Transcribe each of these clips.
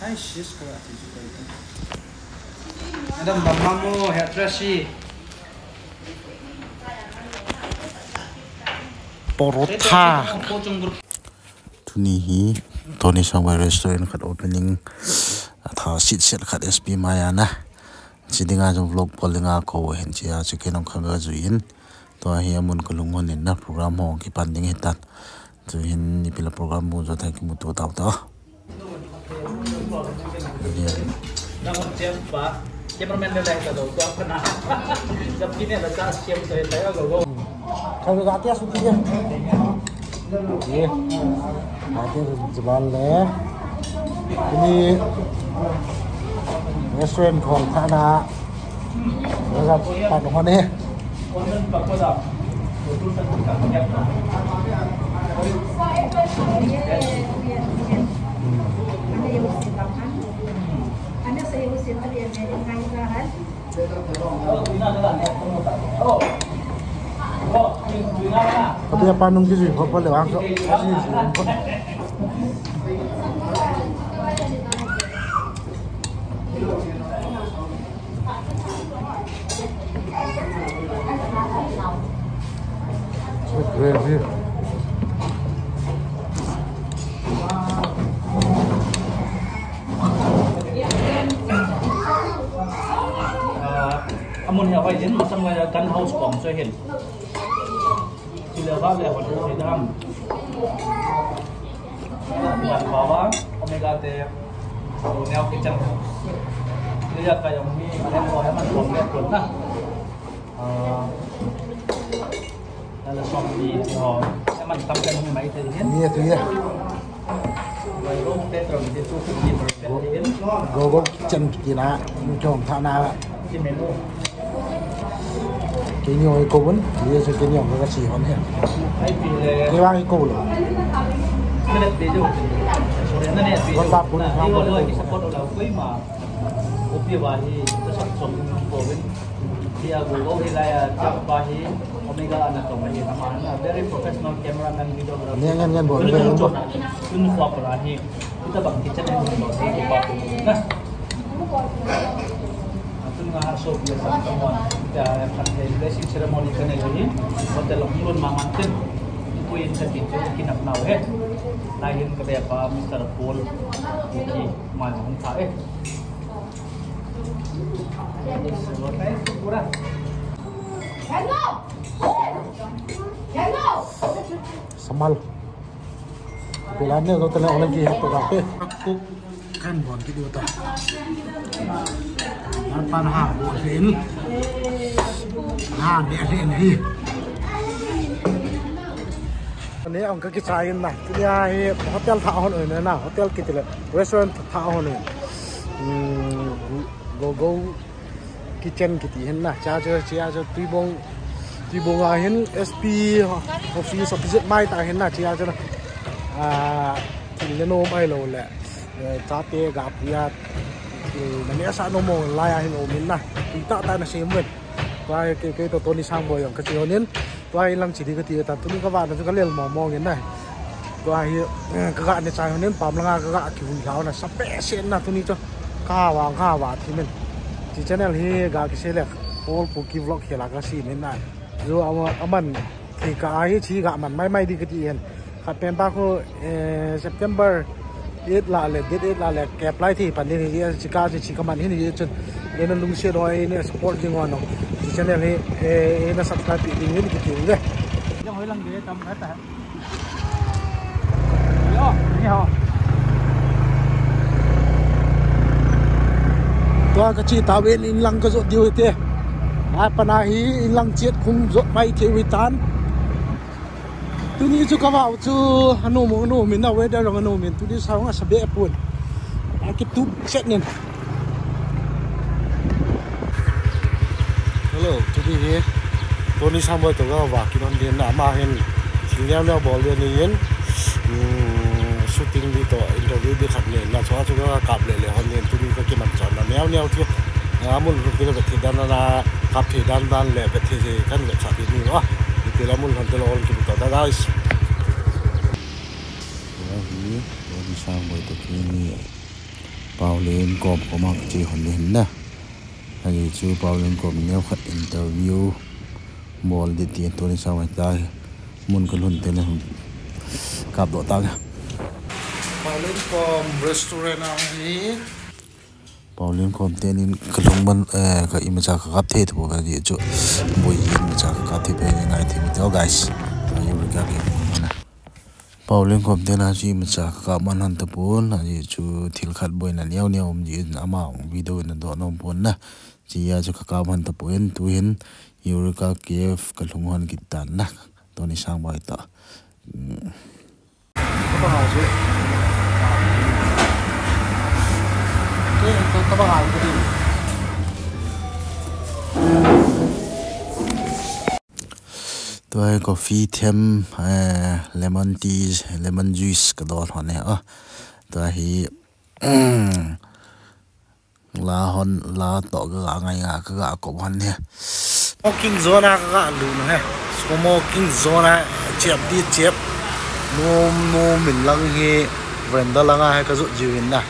Hai sis kalau aku juga itu. Ada mamamu hairdresser. Porota. Tuni Tony Sangway restaurant kat opening atau sit kat SP Mayana. Jadi ngajak vlog polinga ko hen cia cikin orang kagak zuin. Tuh akhirnya mun kelungan na program ho ki panding hitan. Zuin ni pila program mu zo tak mu tu tahu tahu. Namun siapa? Siapa main dah itu tu? Gua pernah. Jam ini ada kas siapa saya tahu gua. Kalau kat atas dia. Okey. Ada jual le. Ini restoran ของฐานะนะครับปักของนี่Tapi apa nunggu sih? Apa lewat kok? Gravy. Amun ya vậy đến trong cái căn house của tôi hiện chỉ là bao giờ còn thấy đam bạn có quá omega t đồ neo cái chân bây giờ cái dòng mi em gọi em ăn không đẹp lắm nè đây là xong gì thì họ em ăn tâm chân mấy thì hết Iya tu ya. Go chân kita trong thang na. Cái nhồi cô vẫn thì sẽ cái nhồi cái chỉ hòn hết. Cái ba cái cô rồi. Con bạc cũng không có được. Very professional cameraman videographer. Ngan boleh. Kun kuap rahi. Kita bang kitchen yang boleh kuap. Nah. Atun ngahar so biasa temuan. Kita akan blessing ceremony kena ini. Hotel Longpun Mamantin. Itu yang terpicu kinap nawe. Lain kebeapa Mr. Paul. Iki manjung tae. Selesai kurang. Samal. Bilangnya kalau telah orang jihad tu apa? Aku kan bon kita tu. Apa nak buatin? Dia ni. Ini orang kita cari nak. Dia hotel tahun ini na. Hotel kita le. Restaurant tahun ini. Go kitchen kita henna. Cara Di bunga hen SP office opposite mai ta hen na chia cho thì nó mai lâu lẹ cha tê gặp ya mình nhớ sao nó mong lai hen ôm mình na chúng ta ta là xem mình qua cái tôi đi sang bồi cái chiều nên qua lăng chỉ đi cái tiệt tôi các bạn chúng ta liền mò cái này qua các bạn để trái nên bám lăng các bạn kiểu giáo là sắp bẻ sen na tôi đi cho kha vàng thì mình chỉ channel hi gà cái xe lẹ all poki vlog kia là cái gì nên này rồi aman thì cái chỉ gạ mình may đi cái gì hen khát pen ba cô September ít là kẹp lại thì bản thân thì chỉ có mình thì chân nên lung xe đôi nên support riêng ngon thì cho nên là nó subscribe bị đình cái kiểu đấy trong hơi lăng ghế tầm hết tại yo tôi cái chỉ tao bên in lăng cái rốt tiêu thế panahi ilang chet khung zot mai thewitan tuni chu kawa chu anu min na weather long anu min tuni sawnga sabe pun akip tu set nen hello tuni he toni sambo to ga wa kinon den na ma hen singyam bol le ni yen shooting di to interview di khat nen na chwa chu ga kap le hon nen tuni ka kiman chon na nyaw thu amul kita betul dan na kafe dan le betul kan nggak saat ini wah itu amul nanti lo orang kita dah guys lagi bisa buat ini bảo lên cọp có mặc chỉ hòn lên nè hay chú bảo lên cọp neo khát interview mall đi tiền tôi sao vậy ta muốn cái luôn tên là cặp độ tăng bảo lên cọp restaurant này bảo lên cọp tên in cái lồng bắn cái im cha cặp thế thôi cái gì chú bồi im cha cặp thế bên này thì mình theo guys rồi mình cái gì bảo lên cọp tên là gì mà cha cặp mình hắn tập bốn là gì chú thiệt khát bồi là neo neo gì amao video nó đó nó bốn nè chỉ cho các cặp hắn tập bốn tu hin Eureka Kiev cái lồng hòn kita nè tôi đi sang bài ta tôi coffee thêm lemon tea lemon juice cái đó hòn này tôi hi là hòn là tỏ cái ngày cái cọp hòn này smoking zone cái lùn ha smoking zone chẹp đi chẹp no mình lăng he vendor lăng hay cái rụt gì nè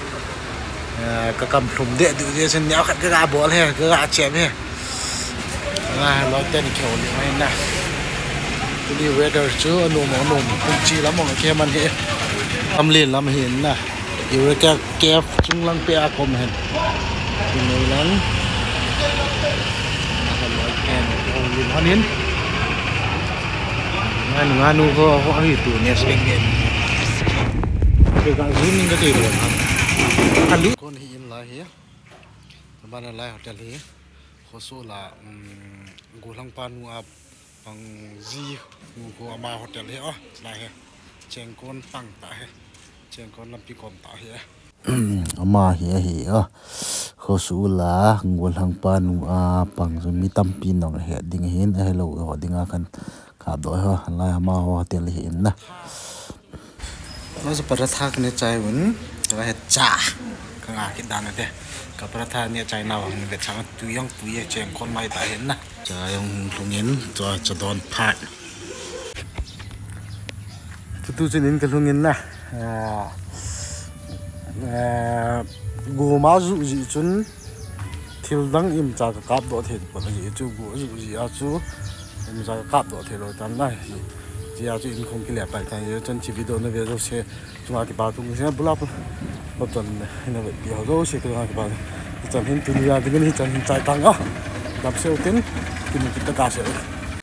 cái cầm thùng điện tự nhiên xem nhão cái gà bò he cái gà chẹp he nói tên kiểu như này nè cái đi weather chứ nồm không chi lắm mọi người mình hệ âm liền lắm hiện nè yêu cái kẹp trung lăng pe com hiện thì người lớn liền hoa niên ngàn nu có hoa hỉ tủ nhà sinh hiện cái gạo hí cái gì rồi ăn lít con hiện lại hí bạn là lại hotel hí có số là gù lăng pan mua bằng gì gù ama hotel hí lại hí chèn con tăng tại hí chèn con làm pi con tại hí ama hí có số là gù lăng pan mua bằng rồi mi tâm pin nó hệ đinh hiến hello họ đinh akan cả đội ha lại ama hotel hiến nè nó sẽ bắt thác này trái vẫn rồi hết chả cái ngà cái đàn này đây cái bắt thác này trái nào mình để sáng tùy chèn con mai tại hiến nè trái ông lùng hiến rồi cho đòn phạt tu cho nên cái lùng hiến nè gù máu dụ gì chun thiếu đắng im trả cái cáp độ thì còn gì chú gù dụ gì chú im trả cái cáp độ thì rồi tan này chỉ chú in không cái lẹp bài thay chân chỉ video nó về rồi sẽ chúng ta cái bao tung sẽ bula một tuần nó về điều rồi sẽ cái cái bao chân hình từ nhà từ cái chân hình trái tăng á đập siêu tiến thì mình kita kasih